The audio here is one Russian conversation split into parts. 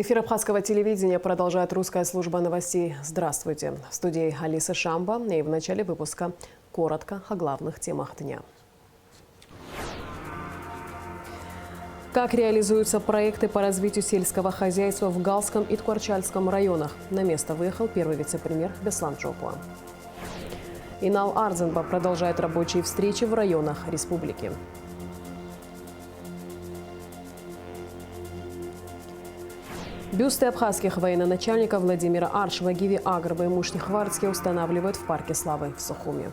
Эфир абхазского телевидения продолжает русская служба новостей. Здравствуйте. В студии Алиса Шамба. И в начале выпуска коротко о главных темах дня. Как реализуются проекты по развитию сельского хозяйства в Галском и Ткварчальском районах? На место выехал первый вице-премьер Беслан Джопуа. Инал Ардзенба продолжает рабочие встречи в районах республики. Бюсты абхазских военачальников Владимира Аршева, Гиви Агрба и Мушнихвардске устанавливают в Парке Славы в Сухуми.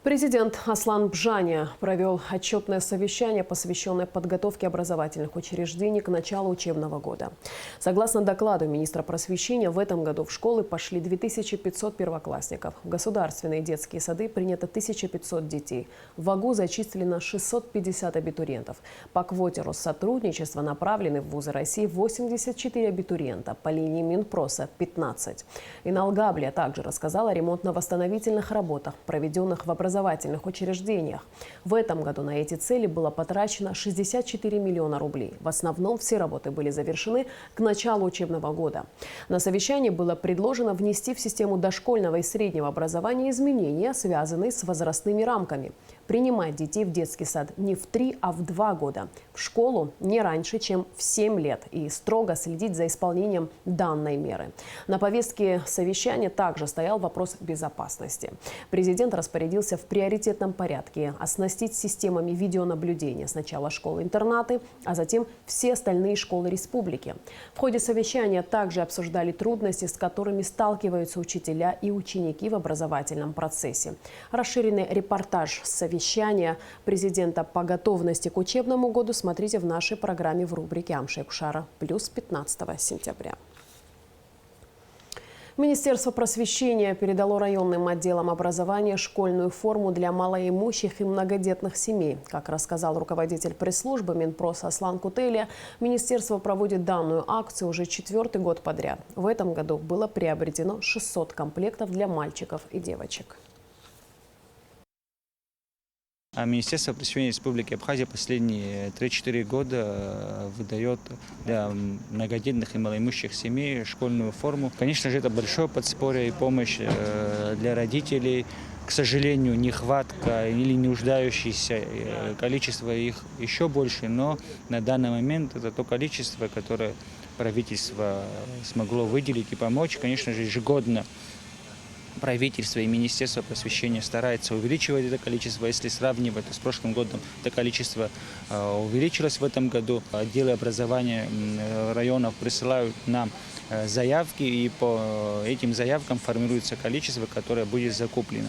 Президент Аслан Бжаня провел отчетное совещание, посвященное подготовке образовательных учреждений к началу учебного года. Согласно докладу министра просвещения, в этом году в школы пошли 2500 первоклассников. В государственные детские сады принято 1500 детей. В АГУ зачислено 650 абитуриентов. По квоте Россотрудничества направлены в вузы России 84 абитуриента, по линии Минпроса 15. Инал Габлия также рассказала о ремонтно-восстановительных работах, проведенных в образовательных учреждениях. В этом году на эти цели было потрачено 64 миллиона рублей. В основном все работы были завершены к началу учебного года. На совещании было предложено внести в систему дошкольного и среднего образования изменения, связанные с возрастными рамками. Принимать детей в детский сад не в 3, а в 2 года. В школу не раньше, чем в 7 лет. И строго следить за исполнением данной меры. На повестке совещания также стоял вопрос безопасности. Президент распорядился в приоритетном порядке оснастить системами видеонаблюдения сначала школы-интернаты, а затем все остальные школы республики. В ходе совещания также обсуждали трудности, с которыми сталкиваются учителя и ученики в образовательном процессе. Расширенный репортаж с совещания президента по готовности к учебному году смотрите в нашей программе в рубрике «Амши Кушара» плюс 15 сентября. Министерство просвещения передало районным отделам образования школьную форму для малоимущих и многодетных семей. Как рассказал руководитель пресс-службы Минпроса Аслан Кутелия, министерство проводит данную акцию уже 4-й год подряд. В этом году было приобретено 600 комплектов для мальчиков и девочек. Министерство просвещения Республики Абхазия последние 3-4 года выдает для многодетных и малоимущих семей школьную форму. Конечно же, это большое подспорье и помощь для родителей. К сожалению, нехватка или нуждающиеся количество их еще больше, но на данный момент это то количество, которое правительство смогло выделить и помочь. Конечно же, ежегодно правительство и Министерство просвещения старается увеличивать это количество. Если сравнивать с прошлым годом, это количество увеличилось в этом году. Отделы образования районов присылают нам заявки, и по этим заявкам формируется количество, которое будет закуплено.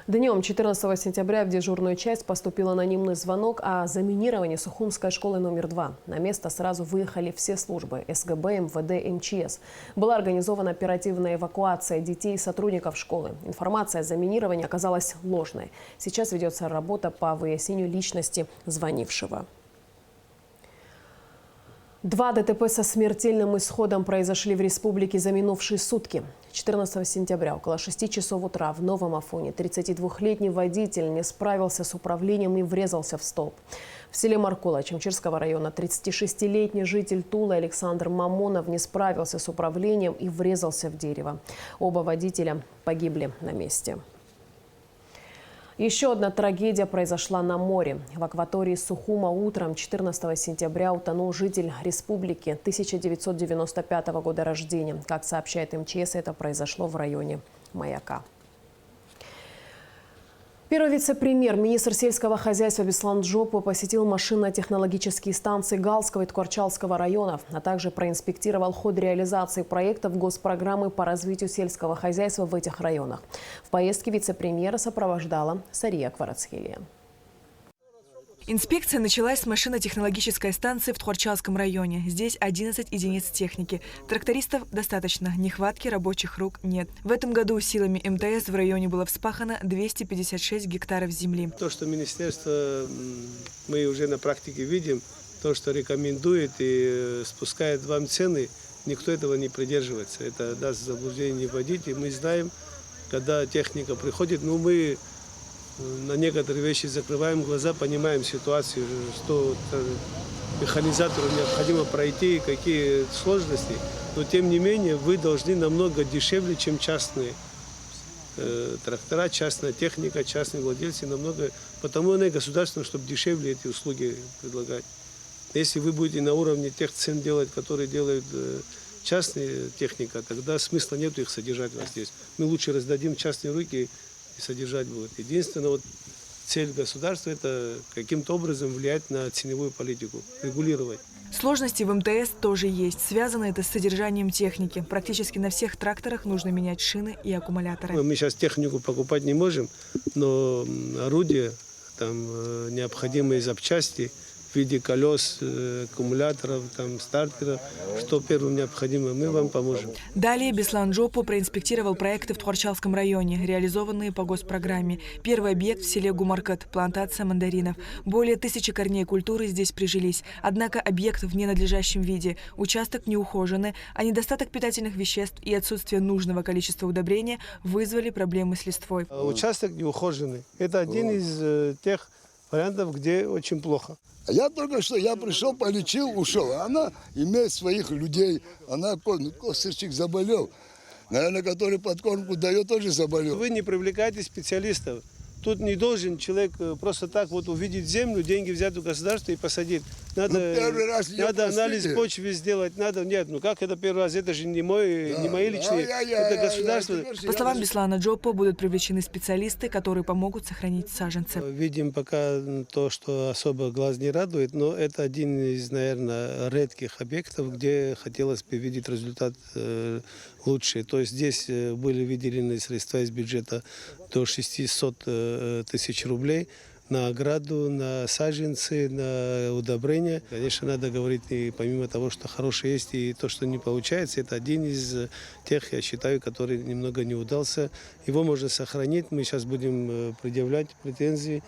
Днем 14 сентября в дежурную часть поступил анонимный звонок о заминировании Сухумской школы номер 2. На место сразу выехали все службы – СГБ, МВД, МЧС. Была организована оперативная эвакуация детей и сотрудников школы. Информация о заминировании оказалась ложной. Сейчас ведется работа по выяснению личности звонившего. 2 ДТП со смертельным исходом произошли в республике за минувшие сутки. 14 сентября около 6 часов утра в Новом Афоне 32-летний водитель не справился с управлением и врезался в столб. В селе Маркула Чемчирского района 36-летний житель Тулы Александр Мамонов не справился с управлением и врезался в дерево. Оба водителя погибли на месте. Еще одна трагедия произошла на море. В акватории Сухума утром 14 сентября утонул житель республики 1995 года рождения. Как сообщает МЧС, это произошло в районе Маяка. Первый вице-премьер, министр сельского хозяйства Беслан Джопуа посетил машинно-технологические станции Галского и Ткварчальского районов, а также проинспектировал ход реализации проектов госпрограммы по развитию сельского хозяйства в этих районах. В поездке вице-премьера сопровождала Сария Кварацхелия. Инспекция началась с машино-технологической станции в Ткварчальском районе. Здесь 11 единиц техники. Трактористов достаточно, нехватки рабочих рук нет. В этом году силами МТС в районе было вспахано 256 гектаров земли. То, что министерство, мы уже на практике видим, то, что рекомендует и спускает вам цены, никто этого не придерживается. Это даст заблуждение не вводить. И мы знаем, когда техника приходит, мы на некоторые вещи закрываем глаза, понимаем ситуацию, что механизатору необходимо пройти, какие сложности. Но тем не менее вы должны намного дешевле, чем частные трактора, частная техника, частные владельцы намного. Потому и государственным, чтобы дешевле эти услуги предлагать. Если вы будете на уровне тех цен делать, которые делают частная техника, тогда смысла нет их содержать у вас здесь. Мы лучше раздадим частные руки и содержать будут. Единственное, вот цель государства – это каким-то образом влиять на ценовую политику, регулировать. Сложности в МТС тоже есть. Связано это с содержанием техники. Практически на всех тракторах нужно менять шины и аккумуляторы. Мы сейчас технику покупать не можем, но орудия, там необходимые запчасти в виде колес, аккумуляторов, там, стартеров, что первым необходимо, мы вам поможем. Далее Беслан Джопо проинспектировал проекты в Тхорчалском районе, реализованные по госпрограмме. Первый объект в селе Гумаркат – плантация мандаринов. Более 1000 корней культуры здесь прижились. Однако объект в ненадлежащем виде. Участок неухоженный, а недостаток питательных веществ и отсутствие нужного количества удобрения вызвали проблемы с листвой. Участок неухоженный. Это один из тех вариантов, где очень плохо. Я только что, я пришел, полечил, ушел. Она имеет своих людей. Она, косточек заболел. Наверное, который подкормку дает, тоже заболел. Вы не привлекаете специалистов. Тут не должен человек просто так вот увидеть землю, деньги взять у государства и посадить. Надо, надо анализ почвы сделать. Надо, нет, ну как это первый раз? Это же не мои личные, это государство. По словам Беслана Джопо, будут привлечены специалисты, которые помогут сохранить саженцы. Видим пока то, что особо глаз не радует, но это один из, наверное, редких объектов, где хотелось бы видеть результат лучший. То есть здесь были выделены средства из бюджета до 600 тысяч рублей на ограду, на саженцы, на удобрения. Конечно, надо говорить, и помимо того, что хорошее есть, и то, что не получается, это один из тех, я считаю, который немного не удался. Его можно сохранить. Мы сейчас будем предъявлять претензии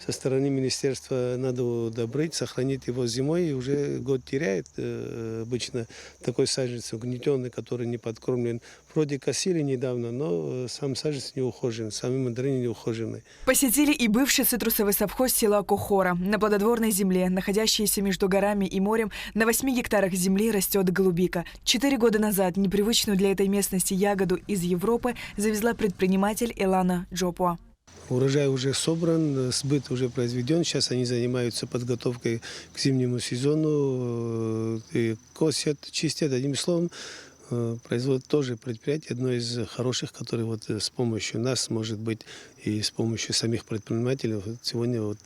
со стороны министерства. Надо удобрить, сохранить его зимой. И уже год теряет обычно такой саженец угнетенный, который не подкормлен. Вроде косили недавно, но сам саженец не ухожен, сами мандарины не ухожены. Посетили и бывший цитрусовый совхоз села Кохора. На плодотворной земле, находящейся между горами и морем, на 8 гектарах земли растет голубика. 4 года назад непривычную для этой местности ягоду из Европы завезла предприниматель Элана Джопо. Урожай уже собран, сбыт уже произведен. Сейчас они занимаются подготовкой к зимнему сезону, косят, чистят. Одним словом, производят тоже предприятие, одно из хороших, которое вот с помощью нас, может быть, и с помощью самих предпринимателей сегодня вот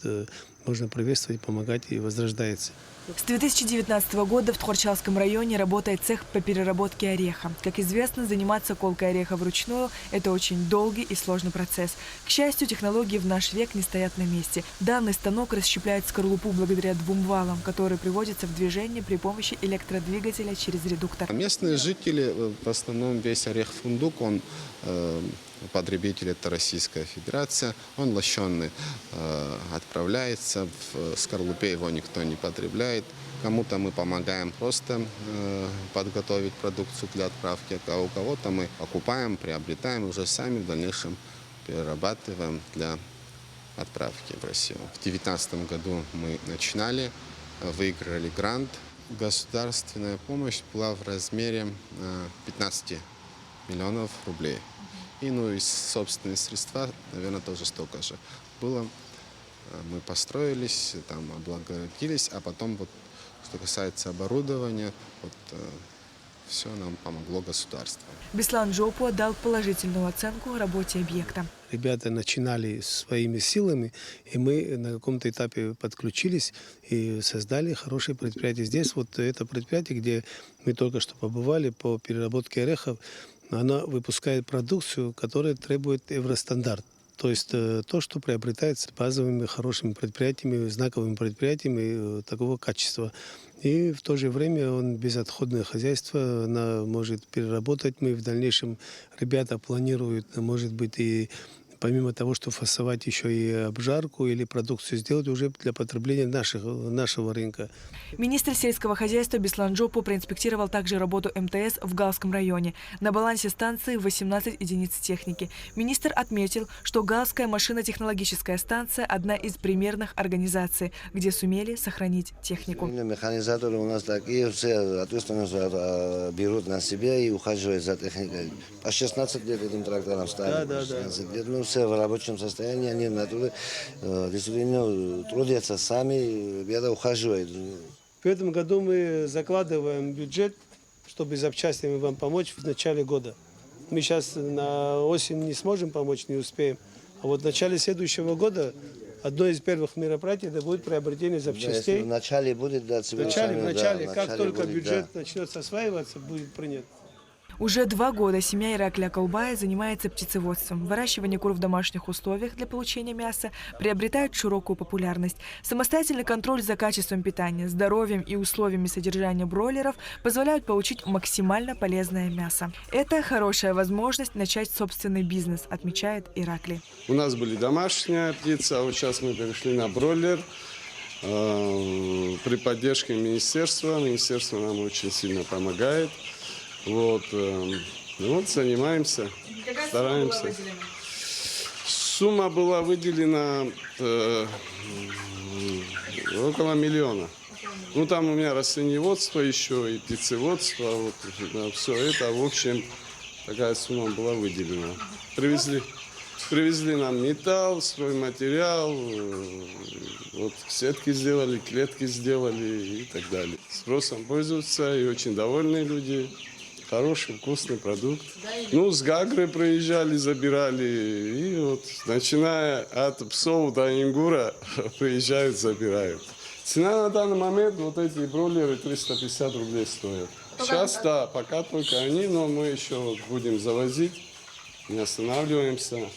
можно приветствовать, помогать и возрождается. С 2019 года в Тхорчалском районе работает цех по переработке ореха. Как известно, заниматься колкой ореха вручную – это очень долгий и сложный процесс. К счастью, технологии в наш век не стоят на месте. Данный станок расщепляет скорлупу благодаря 2 валам, которые приводятся в движение при помощи электродвигателя через редуктор. Местные жители, в основном весь орех-фундук, он потребитель – это Российская Федерация, он лощеный, отправляется, в скорлупе его никто не потребляет. Кому-то мы помогаем просто подготовить продукцию для отправки, а у кого-то мы покупаем, приобретаем, уже сами в дальнейшем перерабатываем для отправки в Россию. В 2019 году мы начинали, выиграли грант. Государственная помощь была в размере 15 миллионов рублей. И из собственных средств, наверное, тоже столько же было. Мы построились, там облагородились, а потом, вот, что касается оборудования, вот, все нам помогло государство. Беслан Джопо дал положительную оценку работе объекта. Ребята начинали своими силами, и мы на каком-то этапе подключились и создали хорошее предприятие. Здесь вот это предприятие, где мы только что побывали по переработке орехов, она выпускает продукцию, которая требует евростандарт. То есть то, что приобретается базовыми хорошими предприятиями, знаковыми предприятиями такого качества. И в то же время он безотходное хозяйство, она может переработать. Мы в дальнейшем, ребята планируют, может быть, и помимо того, что фасовать еще и обжарку или продукцию сделать уже для потребления нашего рынка. Министр сельского хозяйства Беслан Джопу проинспектировал также работу МТС в Галском районе. На балансе станции 18 единиц техники. Министр отметил, что Галская машинно-технологическая станция – одна из примерных организаций, где сумели сохранить технику. Механизаторы у нас такие, все ответственность берут на себя и ухаживают за техникой. По 16 лет этим тракторам стали. Да. 16 лет, ну, все в рабочем состоянии, они действительно трудятся сами, ребята ухаживают. В этом году мы закладываем бюджет, чтобы запчастями вам помочь в начале года. Мы сейчас на осень не сможем помочь, не успеем. А вот в начале следующего года одно из первых мероприятий это будет приобретение запчастей. Да, в начале будет, да, В начале, как только будет, бюджет начнет осваиваться, будет принят. Уже 2 года семья Иракля Каубая занимается птицеводством. Выращивание кур в домашних условиях для получения мяса приобретает широкую популярность. Самостоятельный контроль за качеством питания, здоровьем и условиями содержания бройлеров позволяют получить максимально полезное мясо. Это хорошая возможность начать собственный бизнес, отмечает Иракли. У нас были домашняя птица, а вот сейчас мы перешли на бройлер. При поддержке министерства. Министерство нам очень сильно помогает. Вот занимаемся, стараемся. Сумма была выделена около 1 миллиона. Ну, там у меня растениеводство еще и птицеводство. Вот, все это, в общем, такая сумма была выделена. Привезли нам металл, стройматериал, вот сетки сделали, клетки сделали и так далее. Спросом пользуются и очень довольные люди. Хороший, вкусный продукт. Ну, с Гагры приезжали, забирали. И вот, начиная от псов до ингура, приезжают, забирают. Цена на данный момент, вот эти бройлеры 350 рублей стоят. Сейчас, да, пока только они, но мы еще будем завозить, не останавливаемся.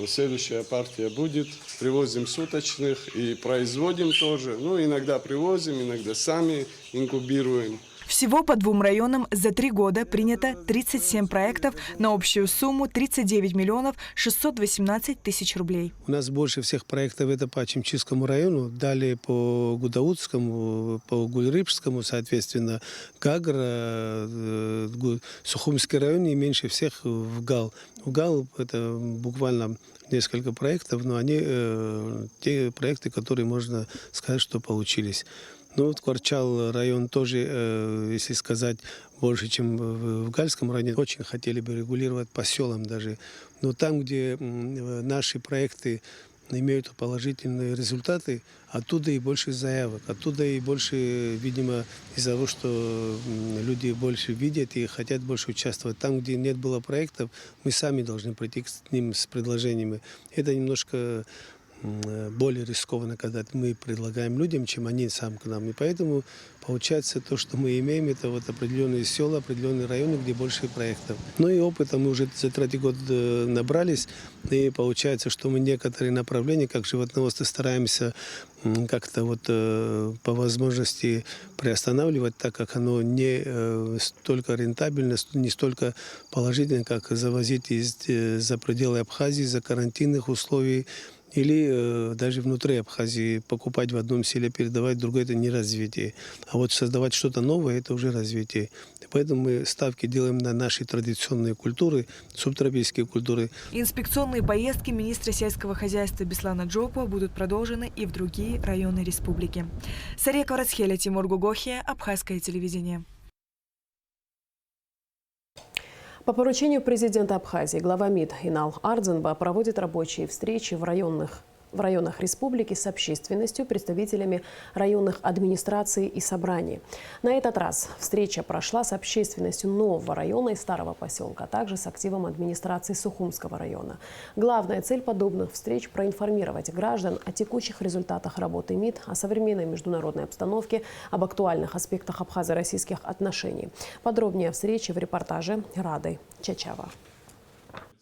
Следующая партия будет. Привозим суточных и производим тоже. Ну, иногда привозим, иногда сами инкубируем. Всего по 2 районам за 3 года принято 37 проектов на общую сумму 39 миллионов 618 тысяч рублей. У нас больше всех проектов это по Ачимчирскому району, далее по Гудаутскому, по Гульрыбскому, соответственно, Гагра, Сухумский район и меньше всех в Гал. В Гал это буквально несколько проектов, но они те проекты, которые можно сказать, что получились. Ну, вот Кварчал район тоже, если сказать, больше, чем в Гальском районе, очень хотели бы регулировать по селам даже. Но там, где наши проекты имеют положительные результаты, оттуда и больше заявок, оттуда и больше, видимо, из-за того, что люди больше видят и хотят больше участвовать. Там, где нет было проектов, мы сами должны прийти к ним с предложениями. Это немножко более рискованно, когда мы предлагаем людям, чем они сам к нам. И поэтому получается то, что мы имеем, это вот определенные села, определенные районы, где больше проектов. Ну и опыта мы уже за 3 года набрались. И получается, что мы некоторые направления, как животноводство, стараемся как-то вот по возможности приостанавливать, так как оно не столько рентабельно, не столько положительно, как завозить за пределы Абхазии, за карантинных условий, или даже внутри Абхазии покупать в одном селе, передавать в другое – это не развитие. А вот создавать что-то новое – это уже развитие. И поэтому мы ставки делаем на наши традиционные культуры, субтропические культуры. Инспекционные поездки министра сельского хозяйства Беслана Джопу будут продолжены и в другие районы республики. Сария Кварацхеля, Тимур Гугохия, Абхазское телевидение. По поручению президента Абхазии глава МИД Инал Ардзинба проводит рабочие встречи в районах республики с общественностью, представителями районных администраций и собраний. На этот раз встреча прошла с общественностью нового района и старого поселка, а также с активом администрации Сухумского района. Главная цель подобных встреч – проинформировать граждан о текущих результатах работы МИД, о современной международной обстановке, об актуальных аспектах абхазо-российских отношений. Подробнее о встрече в репортаже Рады Чачава.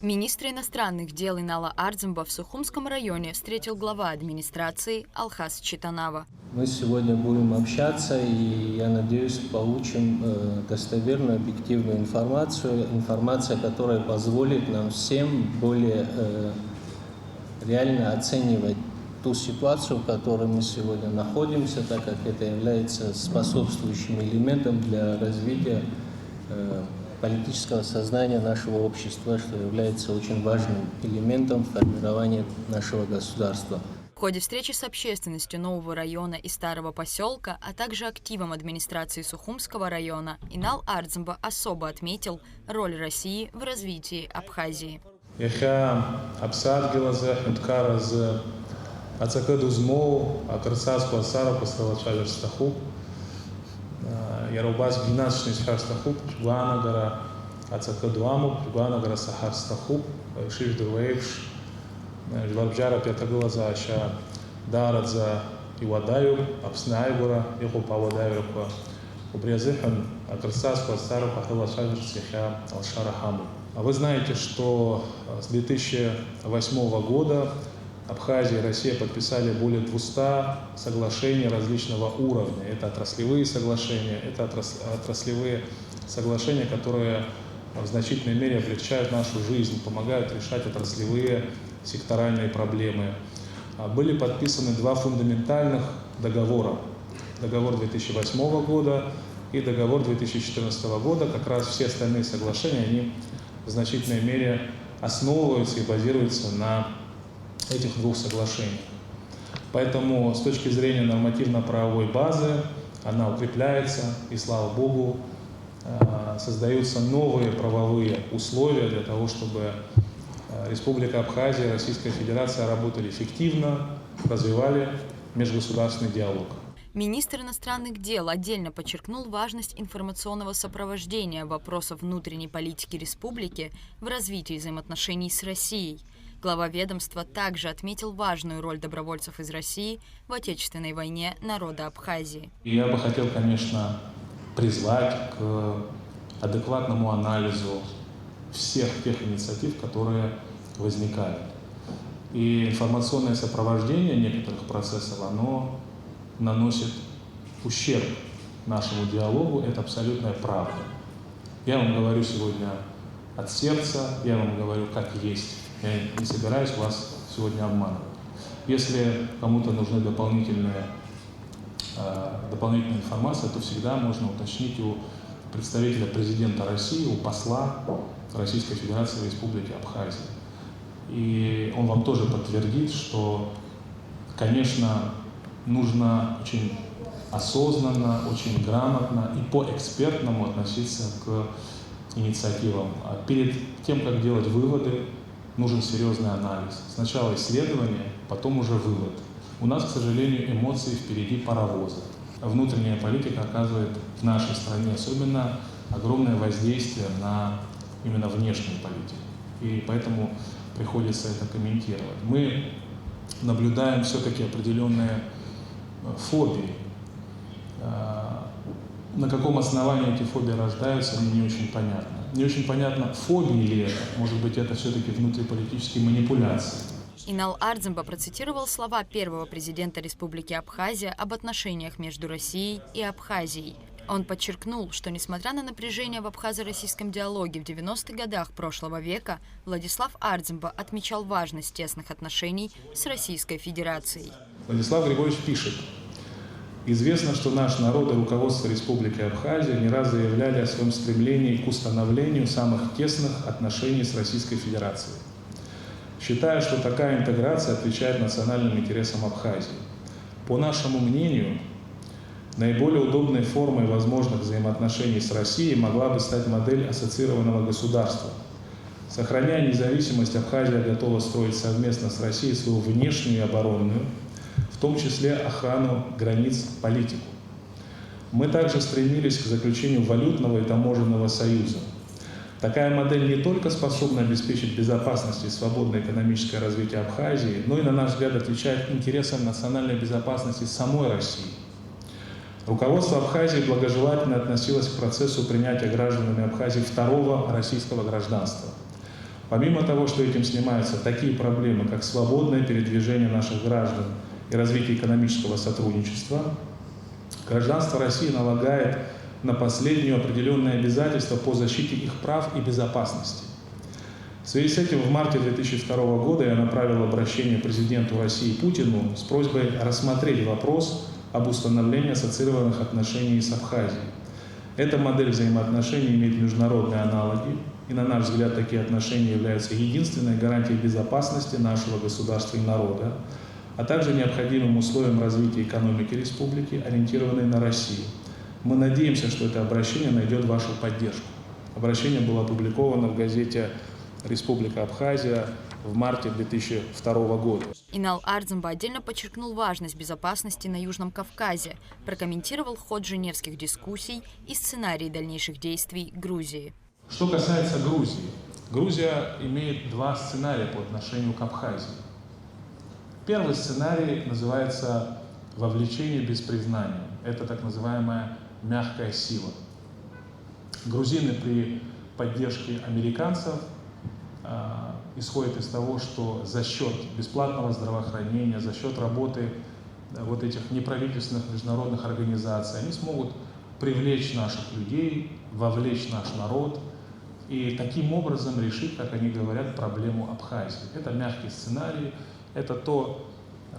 Министра иностранных дел Инала Ардзинба в Сухумском районе встретил глава администрации Алхас Читанава. Мы сегодня будем общаться, и я надеюсь, получим достоверную, объективную информацию, которая позволит нам всем более реально оценивать ту ситуацию, в которой мы сегодня находимся, так как это является способствующим элементом для развития политического сознания нашего общества, что является очень важным элементом формирования нашего государства. В ходе встречи с общественностью нового района и старого поселка, а также активом администрации Сухумского района, Инал Ардзымба особо отметил роль России в развитии Абхазии. Желабжара пятаглаза аша дарадза ивадаю апснайбура иху павадайруква убрязыхан акрсаску стару пахлашавер сиха алшарахаму. А вы знаете, что с 2008 года Абхазия и Россия подписали более 200 соглашений различного уровня. Это отраслевые соглашения, которые в значительной мере облегчают нашу жизнь, помогают решать отраслевые секторальные проблемы. Были подписаны 2 фундаментальных договора. Договор 2008 года и договор 2014 года. Как раз все остальные соглашения, они в значительной мере основываются и базируются на этих 2 соглашениях. Поэтому с точки зрения нормативно-правовой базы она укрепляется, и слава Богу, создаются новые правовые условия для того, чтобы Республика Абхазия и Российская Федерация работали эффективно, развивали межгосударственный диалог. Министр иностранных дел отдельно подчеркнул важность информационного сопровождения вопросов внутренней политики республики в развитии взаимоотношений с Россией. Глава ведомства также отметил важную роль добровольцев из России в Отечественной войне народа Абхазии. Я бы хотел, конечно, призвать к адекватному анализу всех тех инициатив, которые возникают. И информационное сопровождение некоторых процессов, оно наносит ущерб нашему диалогу, это абсолютная правда. Я вам говорю сегодня от сердца, я вам говорю как есть. Я не собираюсь вас сегодня обманывать. Если кому-то нужны дополнительная информация, то всегда можно уточнить у представителя президента России, у посла Российской Федерации в Республике Абхазия. И он вам тоже подтвердит, что, конечно, нужно очень осознанно, очень грамотно и по-экспертному относиться к инициативам. А перед тем, как делать выводы, нужен серьезный анализ. Сначала исследование, потом уже вывод. У нас, к сожалению, эмоции впереди паровоза. Внутренняя политика оказывает в нашей стране особенно огромное воздействие на именно внешнюю политику. И поэтому приходится это комментировать. Мы наблюдаем все-таки определенные фобии. На каком основании эти фобии рождаются, мне не очень понятно. Не очень понятно, фобии ли это. Может быть, это все-таки внутриполитические манипуляции. Инал Ардзымба процитировал слова первого президента Республики Абхазия об отношениях между Россией и Абхазией. Он подчеркнул, что несмотря на напряжение в абхазо-российском диалоге в 90-х годах прошлого века, Владислав Ардзымба отмечал важность тесных отношений с Российской Федерацией. Владислав Григорьевич пишет: «Известно, что наш народ и руководство Республики Абхазия не раз заявляли о своем стремлении к установлению самых тесных отношений с Российской Федерацией, считая, что такая интеграция отвечает национальным интересам Абхазии. По нашему мнению, наиболее удобной формой возможных взаимоотношений с Россией могла бы стать модель ассоциированного государства. Сохраняя независимость, Абхазия готова строить совместно с Россией свою внешнюю и оборонную, в том числе охрану границ, политику. Мы также стремились к заключению валютного и таможенного союза. Такая модель не только способна обеспечить безопасность и свободное экономическое развитие Абхазии, но и, на наш взгляд, отвечает интересам национальной безопасности самой России. Руководство Абхазии благожелательно относилось к процессу принятия гражданами Абхазии второго российского гражданства. Помимо того, что этим снимаются такие проблемы, как свободное передвижение наших граждан и развития экономического сотрудничества, гражданство России налагает на последнюю определенные обязательства по защите их прав и безопасности. В связи с этим в марте 2002 года я направил обращение президенту России Путину с просьбой рассмотреть вопрос об установлении ассоциированных отношений с Абхазией. Эта модель взаимоотношений имеет международные аналоги, и, на наш взгляд, такие отношения являются единственной гарантией безопасности нашего государства и народа, а также необходимым условием развития экономики республики, ориентированной на Россию. Мы надеемся, что это обращение найдет вашу поддержку. Обращение было опубликовано в газете «Республика Абхазия» в марте 2002 года. Инал Ардзамба отдельно подчеркнул важность безопасности на Южном Кавказе, прокомментировал ход женевских дискуссий и сценарий дальнейших действий Грузии. Что касается Грузии. Грузия имеет два сценария по отношению к Абхазии. Первый сценарий называется «вовлечение без признания». Это так называемая мягкая сила. Грузины при поддержке американцев исходят из того, что за счет бесплатного здравоохранения, за счет работы вот этих неправительственных международных организаций, они смогут привлечь наших людей, вовлечь наш народ и таким образом решить, как они говорят, проблему Абхазии. Это мягкий сценарий, это то,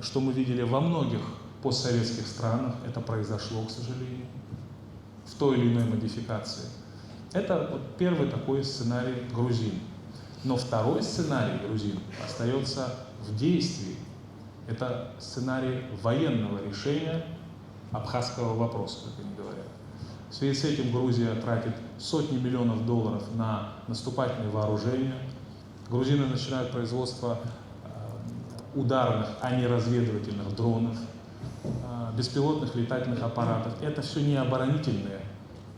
что мы видели во многих постсоветских странах, это произошло, к сожалению, в той или иной модификации. Это вот первый такой сценарий грузин. Но второй сценарий грузин остается в действии. Это сценарий военного решения абхазского вопроса, как они говорят. В связи с этим Грузия тратит сотни миллионов долларов на наступательные вооружения. Грузины начинают производство ударных, а не разведывательных дронов, беспилотных летательных аппаратов. Это все не оборонительные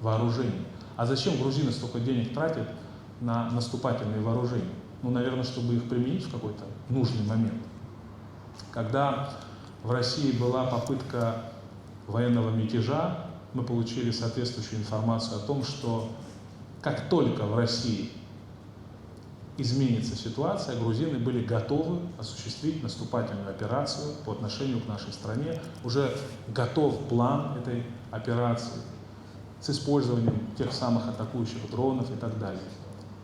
вооружения. А зачем грузины столько денег тратят на наступательные вооружения? Ну, наверное, чтобы их применить в какой-то нужный момент. Когда в России была попытка военного мятежа, мы получили соответствующую информацию о том, что как только в России изменится ситуация, грузины были готовы осуществить наступательную операцию по отношению к нашей стране. Уже готов план этой операции с использованием тех самых атакующих дронов и так далее.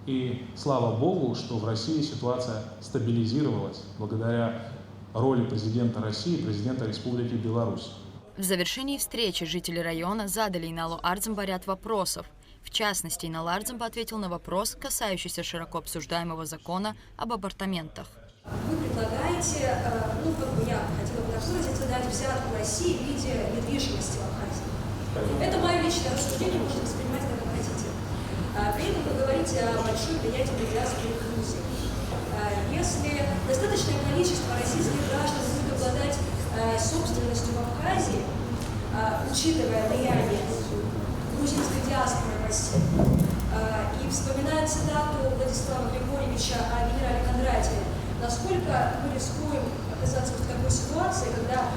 И слава Богу, что в России ситуация стабилизировалась благодаря роли президента России и президента Республики Беларусь. В завершении встречи жители района задали Иналу Ардзамба ряд вопросов. В частности, Инал Ардзамба ответил на вопрос, касающийся широко обсуждаемого закона об апартаментах. Вы предлагаете, я хотела бы так выразиться, дать взятку России в виде недвижимости в Абхазии. Это мое личное рассуждение, можете воспринимать, как хотите. При этом вы говорите о большой влиятельной диаспоре Грузии. Если достаточное количество российских граждан будет обладать собственностью в Абхазии, учитывая влияние грузинской диаспоры в России, и вспоминая цитату Владислава Григорьевича о генерале Кондратьеве, насколько мы рискуем оказаться в такой ситуации, когда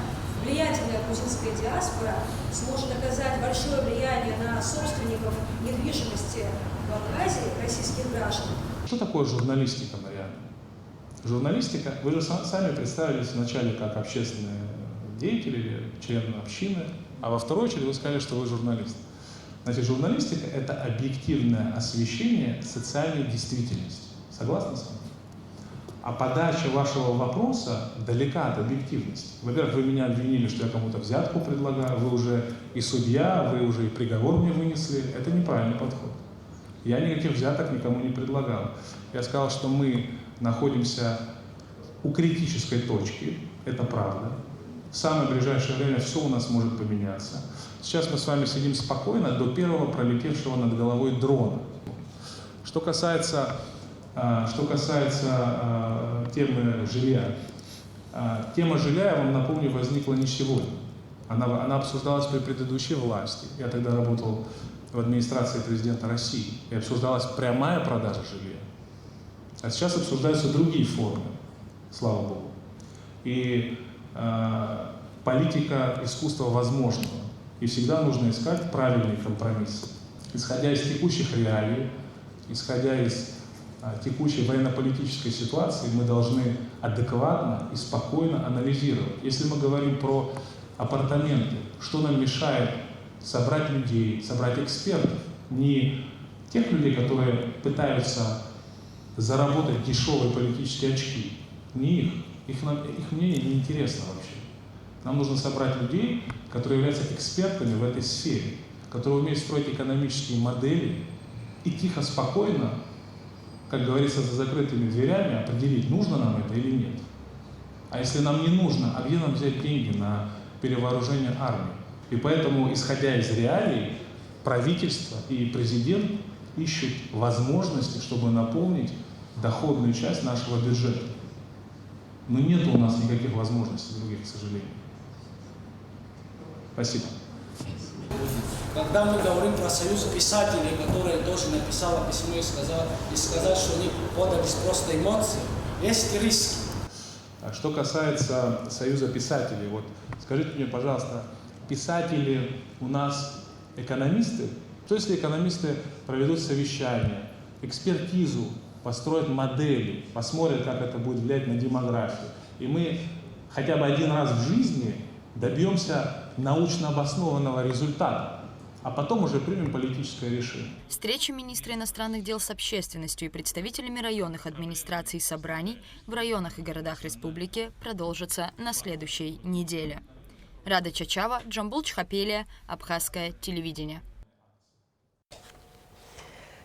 влиятельная грузинская диаспора сможет оказать большое влияние на собственников недвижимости в Абхазии, российских граждан. Что такое журналистика, Марьяна? Журналистика, вы же сами представились вначале как общественные деятели или члены общины, а во второй очередь вы сказали, что вы журналист. Значит, журналистика – это объективное освещение социальной действительности. Согласны с вами? А подача вашего вопроса далека от объективности. Во-первых, вы меня обвинили, что я кому-то взятку предлагаю, вы уже и судья, вы уже и приговор мне вынесли. Это неправильный подход. Я никаких взяток никому не предлагал. Я сказал, что мы находимся у критической точки, это правда. В самое ближайшее время все у нас может поменяться. Сейчас мы с вами сидим спокойно до первого пролетевшего над головой дрона. Что касается темы жилья. Тема жилья, я вам напомню, возникла не сегодня. Она обсуждалась при предыдущей власти. Я тогда работал в администрации президента России. И обсуждалась прямая продажа жилья. А сейчас обсуждаются другие формы, слава Богу. И политика искусства возможного. И всегда нужно искать правильный компромисс. Исходя из текущих реалий, исходя из текущей военно-политической ситуации мы должны адекватно и спокойно анализировать. Если мы говорим про апартаменты, что нам мешает собрать людей, собрать экспертов, не тех людей, которые пытаются заработать дешевые политические очки, не их мнение не интересно вообще. Нам нужно собрать людей, которые являются экспертами в этой сфере, которые умеют строить экономические модели и тихо, спокойно, как говорится, за закрытыми дверями определить, нужно нам это или нет. А если нам не нужно, а где нам взять деньги на перевооружение армии? И поэтому, исходя из реалий, правительство и президент ищут возможности, чтобы наполнить доходную часть нашего бюджета. Но нет у нас никаких возможностей других, к сожалению. Спасибо. Когда мы говорим про союз писателей, который тоже написал письмо и сказал, что они подались просто эмоции, есть риски. Что касается союза писателей, вот скажите мне, пожалуйста, писатели у нас экономисты? Что если экономисты проведут совещание, экспертизу, построят модели, посмотрят, как это будет влиять на демографию, и мы хотя бы один раз в жизни добьемся научно обоснованного результата, а потом уже примем политическое решение. Встречи министра иностранных дел с общественностью и представителями районных администраций и собраний в районах и городах республики продолжатся на следующей неделе. Рада Чачава, Джамбул Чхапелия, Абхазское телевидение.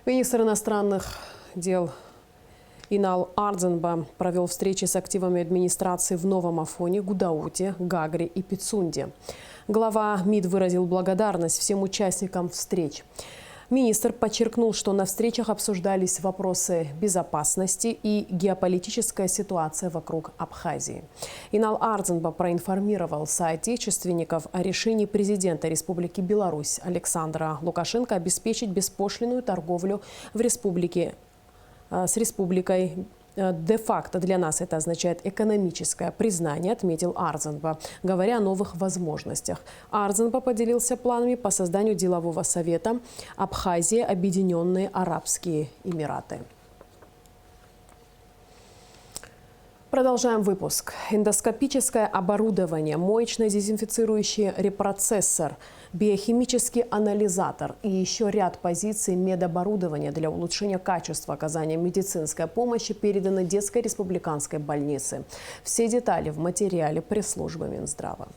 Министр иностранных дел Инал Ардзенба провел встречи с активами администрации в Новом Афоне, Гудауте, Гагре и Пицунде. Глава МИД выразил благодарность всем участникам встреч. Министр подчеркнул, что на встречах обсуждались вопросы безопасности и геополитическая ситуация вокруг Абхазии. Инал Ардзенба проинформировал соотечественников о решении президента Республики Беларусь Александра Лукашенко обеспечить беспошлинную торговлю в республике с республикой. Де-факто для нас это означает экономическое признание, отметил Ардзенба, говоря о новых возможностях. Ардзенба поделился планами по созданию делового совета Абхазия, Объединенные Арабские Эмираты. Продолжаем выпуск. Эндоскопическое оборудование, моечно-дезинфицирующий репроцессор, биохимический анализатор и еще ряд позиций медоборудования для улучшения качества оказания медицинской помощи переданы детской республиканской больнице. Все детали в материале пресс-службы Минздрава.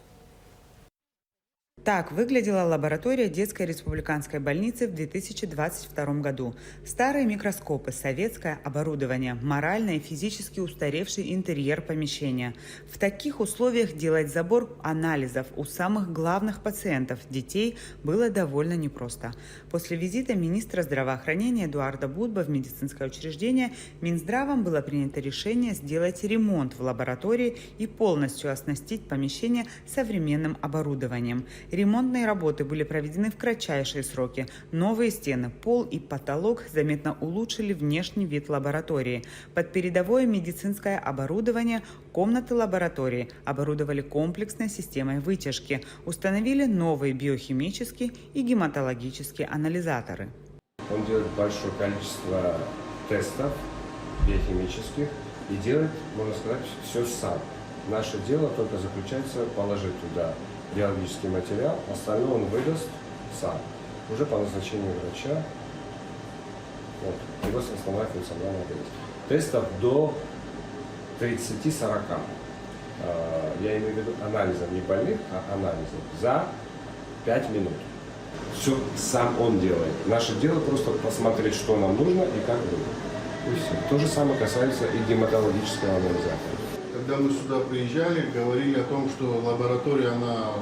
Так выглядела лаборатория детской республиканской больницы в 2022 году. Старые микроскопы, советское оборудование, морально и физически устаревший интерьер помещения. В таких условиях делать забор анализов у самых главных пациентов, детей, было довольно непросто. После визита министра здравоохранения Эдуарда Будба в медицинское учреждение Минздравом было принято решение сделать ремонт в лаборатории и полностью оснастить помещение современным оборудованием. Ремонтные работы были проведены в кратчайшие сроки. Новые стены, пол и потолок заметно улучшили внешний вид лаборатории. Под передовое медицинское оборудование комнаты лаборатории оборудовали комплексной системой вытяжки, установили новые биохимические и гематологические анализаторы. Он делает большое количество тестов биохимических и делает, можно сказать, все сам. Наше дело только заключается положить туда биологический материал, остальное он выдаст сам, уже по назначению врача. Вот, его основная функциональная обязанность. Тестов до 30-40. Я имею в виду анализов не больных, а анализов за 5 минут. Все сам он делает. Наше дело просто посмотреть, что нам нужно и как будет. И все. То же самое касается и гематологического анализатора. Когда мы сюда приезжали, говорили о том, что лаборатория она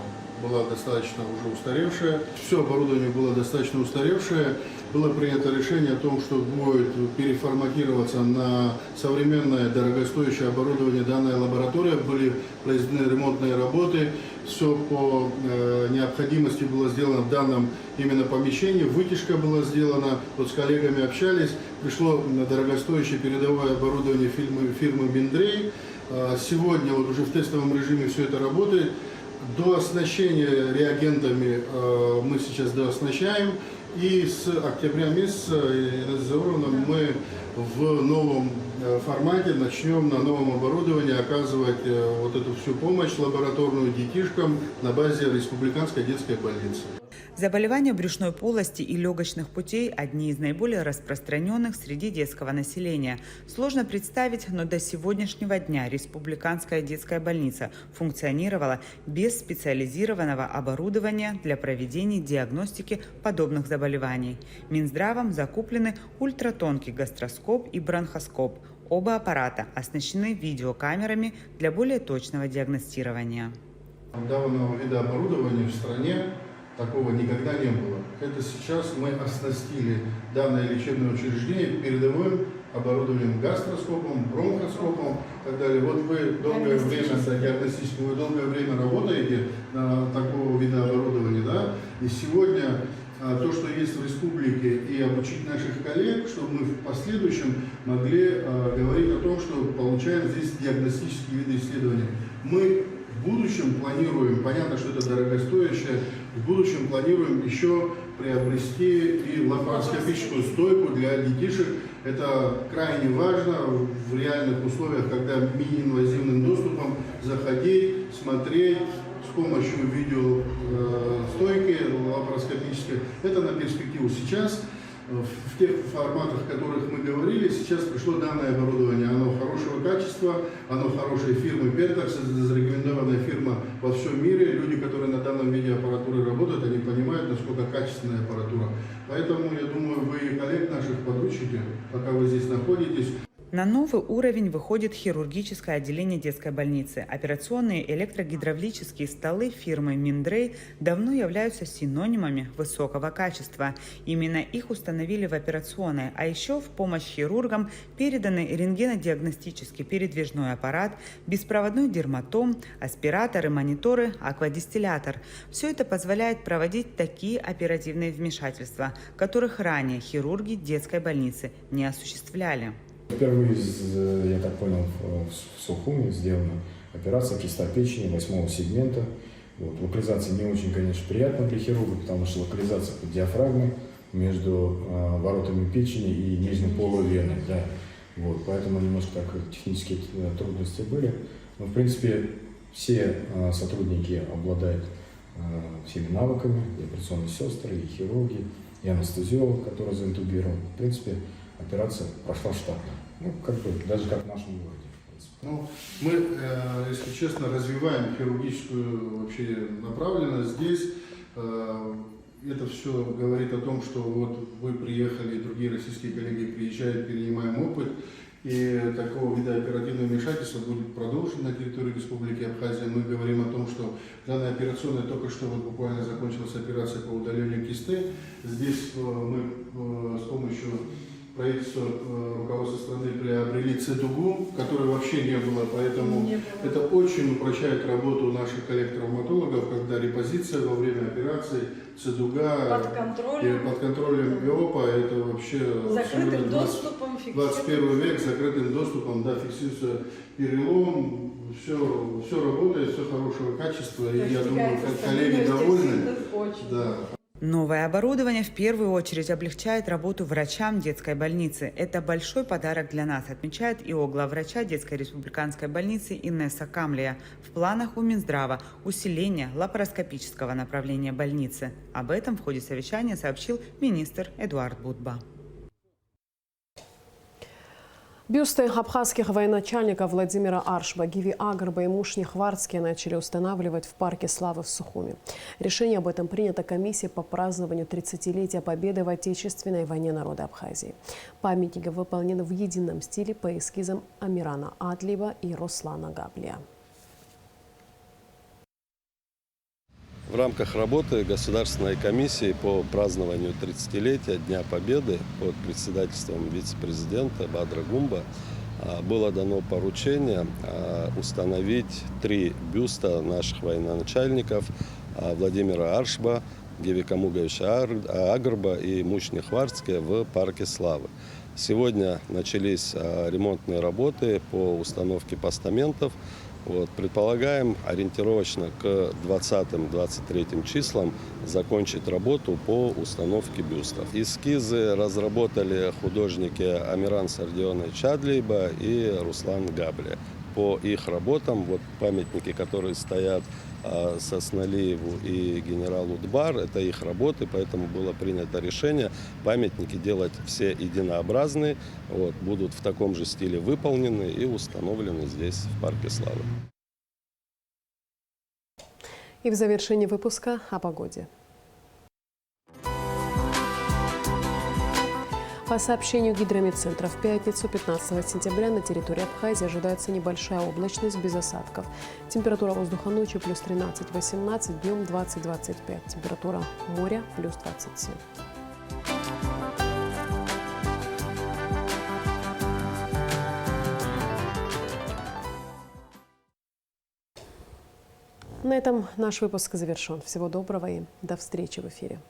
была достаточно уже устаревшая. Все оборудование было достаточно устаревшее. Было принято решение о том, что будет переформатироваться на современное дорогостоящее оборудование данной лаборатории. Были произведены ремонтные работы. Все по необходимости было сделано в данном именно помещении. Вытяжка была сделана. Вот с коллегами общались. Пришло дорогостоящее передовое оборудование фирмы Миндрей. Сегодня вот уже в тестовом режиме все это работает. До оснащения реагентами мы сейчас дооснащаем. И с октября месяца мы в новом формате начнем на новом оборудовании оказывать вот эту всю помощь лабораторную детишкам на базе Республиканской детской больницы. Заболевания брюшной полости и легочных путей – одни из наиболее распространенных среди детского населения. Сложно представить, но до сегодняшнего дня Республиканская детская больница функционировала без специализированного оборудования для проведения диагностики подобных заболеваний. Минздравом закуплены ультратонкий гастроскоп и бронхоскоп. Оба аппарата оснащены видеокамерами для более точного диагностирования. Данного вида оборудования в стране такого никогда не было. Это сейчас мы оснастили данное лечебное учреждение передовым оборудованием, гастроскопом, бронхоскопом и так далее. Вот вы долгое время работаете на такого вида оборудования, да? И сегодня то, что есть в республике, и обучить наших коллег, чтобы мы в последующем могли говорить о том, что получаем здесь диагностические виды исследований. Мы в будущем планируем, понятно, что это дорогостоящее, в будущем планируем еще приобрести и лапароскопическую стойку для детишек. Это крайне важно в реальных условиях, когда мини-инвазивным доступом заходить, смотреть с помощью видеостойки лапароскопической. Это на перспективу. Сейчас в тех форматах, о которых мы говорили, сейчас пришло данное оборудование. Оно хорошего качества, оно хорошей фирмы Pentax, зарекомендованная фирма во всем мире. Люди, которые на данном виде аппаратуры работают, они понимают, насколько качественная аппаратура. Поэтому, я думаю, вы коллег наших подучите, пока вы здесь находитесь. На новый уровень выходит хирургическое отделение детской больницы. Операционные электрогидравлические столы фирмы Миндрей давно являются синонимами высокого качества. Именно их установили в операционной, а еще в помощь хирургам переданы рентгенодиагностический передвижной аппарат, беспроводной дерматом, аспираторы, мониторы, аквадистиллятор. Все это позволяет проводить такие оперативные вмешательства, которых ранее хирурги детской больницы не осуществляли. Впервые, я так понял, в Сухуми сделана операция киста печени 8-го сегмента. Вот. Локализация не очень, конечно, приятна для хирурга, потому что локализация под диафрагмой между воротами печени и нижней полувеной. Да. Вот. Поэтому немножко так технические трудности были. Но, в принципе, все сотрудники обладают всеми навыками, и операционные сестры, и хирурги, и анестезиолог, который заинтубирован. В принципе, операция прошла штатно. Ну, как бы, даже как в нашем городе. Ну, мы, если честно, развиваем хирургическую вообще направленность здесь. Это все говорит о том, что вот вы приехали, другие российские коллеги приезжают, перенимаем опыт. И такого вида оперативного вмешательства будет продолжено на территории Республики Абхазия. Мы говорим о том, что данная операционная только что вот буквально закончилась операция по удалению кисты. Здесь мы с помощью правительство, руководство страны приобрели цедугу, которой вообще не было, поэтому это очень упрощает работу наших коллег-травматологов, когда репозиция во время операции, цедуга под контролем ГОПа, это вообще закрытым доступом, 21 век, закрытым доступом, да, фиксируется перелом, все работает, все хорошего качества, и я думаю, коллеги довольны. Да. Новое оборудование в первую очередь облегчает работу врачам детской больницы. Это большой подарок для нас, отмечает ИО главврача детской республиканской больницы Инесса Камлия. В планах у Минздрава усиление лапароскопического направления больницы. Об этом в ходе совещания сообщил министр Эдуард Будба. Бюсты абхазских военачальников Владимира Аршба, Гиви Агрба и Мушни Хвардские начали устанавливать в Парке Славы в Сухуми. Решение об этом принято комиссией по празднованию 30-летия Победы в Отечественной войне народа Абхазии. Памятники выполнены в едином стиле по эскизам Амирана Адлиева и Руслана Габлия. В рамках работы Государственной комиссии по празднованию 30-летия Дня Победы под председательством вице-президента Бадра Гумба было дано поручение установить 3 бюста наших военачальников Владимира Аршба, Гиви Камуговича Агрба и Мушни Хвардские в Парке Славы. Сегодня начались ремонтные работы по установке постаментов Вот, предполагаем ориентировочно к 20-23 числам закончить работу по установке бюстов. Эскизы разработали художники Амиран Сардионович Чадлиба и Руслан Габли. По их работам, вот памятники, которые стоят Сосналиеву и генералу Дбар, это их работы, поэтому было принято решение памятники делать все единообразные, вот, будут в таком же стиле выполнены и установлены здесь, в Парке Славы. И в завершении выпуска о погоде. По сообщению Гидрометцентра, в пятницу, 15 сентября, на территории Абхазии ожидается небольшая облачность без осадков. Температура воздуха ночью плюс 13-18, днем 20-25. Температура моря плюс 27. На этом наш выпуск завершен. Всего доброго и до встречи в эфире.